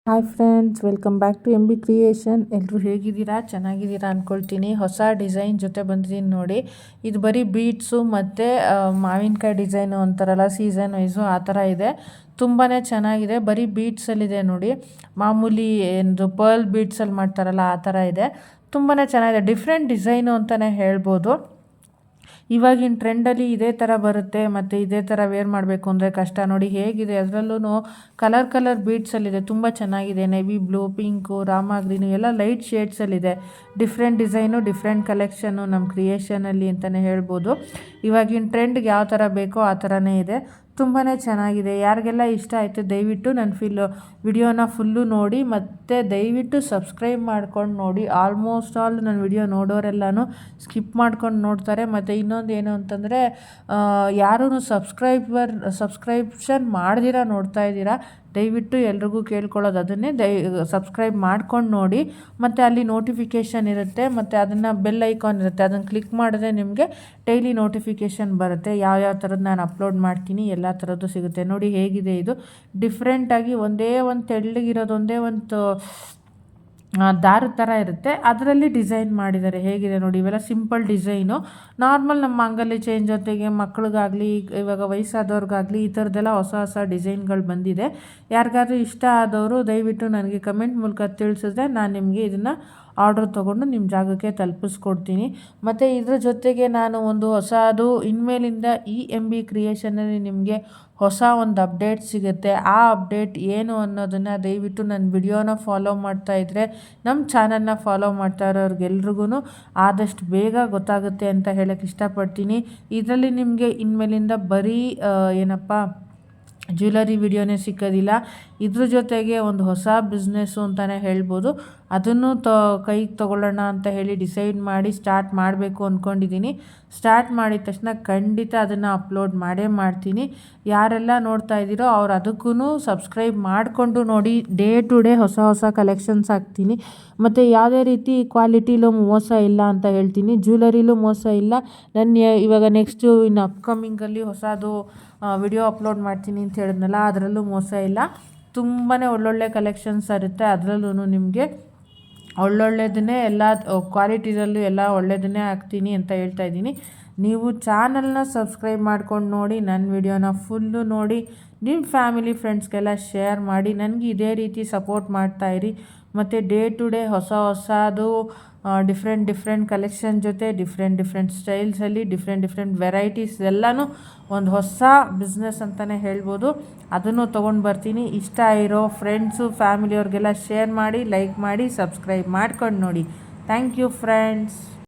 Hi friends, welcome back to MB creation. ಎಲ್ಲರೂ ಹೇಗಿದ್ದೀರಾ? ಚೆನ್ನಾಗಿದ್ದೀರಾ ಅಂದ್ಕೊಳ್ತೀನಿ. ಹೊಸ ಡಿಸೈನ್ ಜೊತೆ ಬಂದಿದ್ದೀನಿ ನೋಡಿ. ಇದು ಬರೀ ಬೀಡ್ಸು ಮತ್ತು ಮಾವಿನಕಾಯಿ ಡಿಸೈನು ಅಂತಾರಲ್ಲ, ಸೀಸನ್ ವೈಸು ಆ ಥರ ಇದೆ. ತುಂಬಾ ಚೆನ್ನಾಗಿದೆ. ಬರೀ ಬೀಡ್ಸಲ್ಲಿದೆ ನೋಡಿ. ಮಾಮೂಲಿ ಎಂದು ಪರ್ಲ್ ಬೀಡ್ಸಲ್ಲಿ ಮಾಡ್ತಾರಲ್ಲ ಆ ಥರ ಇದೆ. ತುಂಬಾ ಚೆನ್ನಾಗಿದೆ. ಡಿಫ್ರೆಂಟ್ ಡಿಸೈನು ಅಂತಲೇ ಹೇಳ್ಬೋದು. ಇವಾಗಿನ ಟ್ರೆಂಡಲ್ಲಿ ಇದೇ ಥರ ಬರುತ್ತೆ ಮತ್ತು ಇದೇ ಥರ ವೇರ್ ಮಾಡಬೇಕು ಅಂದರೆ ಕಷ್ಟ. ನೋಡಿ ಹೇಗಿದೆ, ಅದರಲ್ಲೂ ಕಲರ್ ಬೀಡ್ಸಲ್ಲಿದೆ. ತುಂಬ ಚೆನ್ನಾಗಿದೆ. Navy blue, pink, Rama green ಎಲ್ಲ ಲೈಟ್ ಶೇಡ್ಸಲ್ಲಿದೆ. ಡಿಫ್ರೆಂಟ್ ಡಿಸೈನು, ಡಿಫ್ರೆಂಟ್ ಕಲೆಕ್ಷನ್ನು ನಮ್ಮ ಕ್ರಿಯೇಷನಲ್ಲಿ ಅಂತಲೇ ಹೇಳ್ಬೋದು. ಇವಾಗಿನ ಟ್ರೆಂಡ್ಗೆ ಯಾವ ಥರ ಬೇಕೋ ಆ ಥರನೇ ಇದೆ. ತುಂಬಾ ಚೆನ್ನಾಗಿದೆ. ಯಾರಿಗೆಲ್ಲ ಇಷ್ಟ ಆಯಿತು ದಯವಿಟ್ಟು ನನ್ನ ವಿಡಿಯೋನ ಫುಲ್ಲು ನೋಡಿ, ಮತ್ತು ದಯವಿಟ್ಟು ಸಬ್ಸ್ಕ್ರೈಬ್ ಮಾಡ್ಕೊಂಡು ನೋಡಿ. ಆಲ್ಮೋಸ್ಟ್ ಆಲ್ ನನ್ನ ವಿಡಿಯೋ ನೋಡೋರೆಲ್ಲನೂ ಸ್ಕಿಪ್ ಮಾಡ್ಕೊಂಡು ನೋಡ್ತಾರೆ. ಮತ್ತು ಇನ್ನೊಂದು ಏನು ಅಂತಂದರೆ, ಯಾರೂ ಸಬ್ಸ್ಕ್ರೈಬ್ಷನ್ ಮಾಡ್ದಿರ ನೋಡ್ತಾ ಇದ್ದೀರಾ, ದಯವಿಟ್ಟು ಎಲ್ರಿಗೂ ಕೇಳ್ಕೊಳ್ಳೋದು ಅದನ್ನೇ, ಸಬ್ಸ್ಕ್ರೈಬ್ ಮಾಡ್ಕೊಂಡು ನೋಡಿ. ಮತ್ತು ಅಲ್ಲಿ ನೋಟಿಫಿಕೇಷನ್ ಇರುತ್ತೆ, ಮತ್ತು ಅದನ್ನು ಬೆಲ್ ಐಕಾನ್ ಇರುತ್ತೆ, ಅದನ್ನು ಕ್ಲಿಕ್ ಮಾಡಿದ್ರೆ ನಿಮಗೆ ಡೈಲಿ ನೋಟಿಫಿಕೇಷನ್ ಬರುತ್ತೆ. ಯಾವ್ಯಾವ ಥರದ್ದು ನಾನು ಅಪ್ಲೋಡ್ ಮಾಡ್ತೀನಿ ಎಲ್ಲ ಥರದ್ದು ಸಿಗುತ್ತೆ. ನೋಡಿ ಹೇಗಿದೆ ಇದು. ಡಿಫ್ರೆಂಟಾಗಿ ಒಂದೇ ಒಂದು ತೆಳ್ಳಗಿರೋದು, ಒಂದೇ ಒಂದು ದಾರದ ಥರ ಇರುತ್ತೆ, ಅದರಲ್ಲಿ ಡಿಸೈನ್ ಮಾಡಿದ್ದಾರೆ. ಹೇಗಿದೆ ನೋಡಿ. ಇವೆಲ್ಲ ಸಿಂಪಲ್ ಡಿಸೈನು. ನಾರ್ಮಲ್ ನಮ್ಮ ಮಾಂಗಲ್ಯ ಚೈನ್ ಜೊತೆಗೆ ಮಕ್ಳಿಗಾಗಲಿ, ಇವಾಗ ವಯಸ್ಸಾದವ್ರಿಗಾಗಲಿ ಈ ಥರದ್ದೆಲ್ಲ ಹೊಸ ಡಿಸೈನ್ಗಳು ಬಂದಿದೆ. ಯಾರಿಗಾದ್ರೂ ಇಷ್ಟ ಆದವರು ದಯವಿಟ್ಟು ನನಗೆ ಕಮೆಂಟ್ ಮೂಲಕ ತಿಳಿಸಿದ್ರೆ ನಾನು ನಿಮಗೆ ಇದನ್ನು ಆರ್ಡ್ರ್ ತೊಗೊಂಡು ನಿಮ್ಮ ಜಾಗಕ್ಕೆ ತಲುಪಿಸ್ಕೊಡ್ತೀನಿ. ಮತ್ತು ಇದ್ರ ಜೊತೆಗೆ ನಾನು ಒಂದು ಹೊಸದು ಇನ್ಮೇಲಿಂದ ಈ MB ಕ್ರಿಯೇಷನಲ್ಲಿ ನಿಮಗೆ ಹೊಸ ಒಂದು ಅಪ್ಡೇಟ್ ಸಿಗುತ್ತೆ. ಆ ಅಪ್ಡೇಟ್ ಏನು ಅನ್ನೋದನ್ನು ದಯವಿಟ್ಟು ನನ್ನ ವಿಡಿಯೋನ ಫಾಲೋ ಮಾಡ್ತಾಯಿದ್ರೆ, ನಮ್ಮ ಚಾನಲ್ನ ಫಾಲೋ ಮಾಡ್ತಾ ಇರೋರಿಗೆಲ್ರಿಗೂ ಆದಷ್ಟು ಬೇಗ ಗೊತ್ತಾಗುತ್ತೆ ಅಂತ ಹೇಳೋಕ್ಕೆ ಇಷ್ಟಪಡ್ತೀನಿ. ಇದರಲ್ಲಿ ನಿಮಗೆ ಇನ್ಮೇಲಿಂದ ಬರೀ ಜ್ಯುವೆಲರಿ ವಿಡಿಯೋನೇ ಸಿಕ್ಕೋದಿಲ್ಲ. ಇದ್ರ ಜೊತೆಗೆ ಒಂದು ಹೊಸ ಬಿಸ್ನೆಸ್ಸು ಅಂತಲೇ ಹೇಳ್ಬೋದು. ಅದನ್ನು ಕೈಗೆ ತೊಗೊಳ್ಳೋಣ ಅಂತ ಹೇಳಿ ಡಿಸೈಡ್ ಮಾಡಿ ಸ್ಟಾರ್ಟ್ ಮಾಡಬೇಕು ಅಂದ್ಕೊಂಡಿದ್ದೀನಿ. ಸ್ಟಾರ್ಟ್ ಮಾಡಿದ ತಕ್ಷಣ ಖಂಡಿತ ಅದನ್ನು ಅಪ್ಲೋಡ್ ಮಾಡೇ ಮಾಡ್ತೀನಿ. ಯಾರೆಲ್ಲ ನೋಡ್ತಾ ಇದ್ದೀರೋ ಅವ್ರು ಅದಕ್ಕೂ ಸಬ್ಸ್ಕ್ರೈಬ್ ಮಾಡಿಕೊಂಡು ನೋಡಿ. ಡೇ ಟು ಡೇ ಹೊಸ ಕಲೆಕ್ಷನ್ಸ್ ಹಾಕ್ತೀನಿ. ಮತ್ತು ಯಾವುದೇ ರೀತಿ ಕ್ವಾಲಿಟಿಲೂ ಮೋಸ ಇಲ್ಲ ಅಂತ ಹೇಳ್ತೀನಿ. ಜ್ಯುವೆಲರಿಲೂ ಮೋಸ ಇಲ್ಲ. ಇವಾಗ ನೆಕ್ಸ್ಟು ಇನ್ನು ಅಪ್ಕಮಿಂಗಲ್ಲಿ ಹೊಸದು ವಿಡಿಯೋ ಅಪ್ಲೋಡ್ ಮಾಡ್ತೀನಿ ಅಂತ ಹೇಳಿದ್ನಲ್ಲ, ಅದರಲ್ಲೂ ಮೋಸ ಇಲ್ಲ. ತುಂಬಾ ಒಳ್ಳೊಳ್ಳೆ ಕಲೆಕ್ಷನ್ಸ್ ಇರುತ್ತೆ. ಅದರಲ್ಲೂ ನಿಮಗೆ ಒಳ್ಳೊಳ್ಳೆದನ್ನೇ ಎಲ್ಲ ಕ್ವಾಲಿಟಿದಲ್ಲೂ ಎಲ್ಲ ಒಳ್ಳೆಯದನ್ನೇ ಹಾಕ್ತೀನಿ ಅಂತ ಹೇಳ್ತಾ ಇದ್ದೀನಿ. ನೀವು ಚಾನಲ್ನ ಸಬ್ಸ್ಕ್ರೈಬ್ ಮಾಡ್ಕೊಂಡು ನೋಡಿ, ನನ್ನ ವಿಡಿಯೋನ ಫುಲ್ಲು ನೋಡಿ, ನಿಮ್ಮ ಫ್ಯಾಮಿಲಿ ಫ್ರೆಂಡ್ಸ್ಗೆಲ್ಲ ಶೇರ್ ಮಾಡಿ. ನನಗೆ ಇದೇ ರೀತಿ ಸಪೋರ್ಟ್ ಮಾಡ್ತಾಯಿರಿ. ಮತ್ತು ಡೇ ಟು ಡೇ ಹೊಸದು ಡಿಫ್ರೆಂಟ್ ಕಲೆಕ್ಷನ್ ಜೊತೆ ಡಿಫ್ರೆಂಟ್ ಸ್ಟೈಲ್ಸಲ್ಲಿ ಡಿಫ್ರೆಂಟ್ ವೆರೈಟೀಸ್ ಎಲ್ಲನೂ ಒಂದು ಹೊಸ ಬಿಸ್ನೆಸ್ ಅಂತಲೇ ಹೇಳ್ಬೋದು. ಅದನ್ನು ತೊಗೊಂಡು ಬರ್ತೀನಿ. ಇಷ್ಟ ಇರೋ ಫ್ರೆಂಡ್ಸು ಫ್ಯಾಮಿಲಿಯವ್ರಿಗೆಲ್ಲ ಶೇರ್ ಮಾಡಿ, ಲೈಕ್ ಮಾಡಿ, ಸಬ್ಸ್ಕ್ರೈಬ್ ಮಾಡ್ಕೊಂಡು ನೋಡಿ. Thank you friends.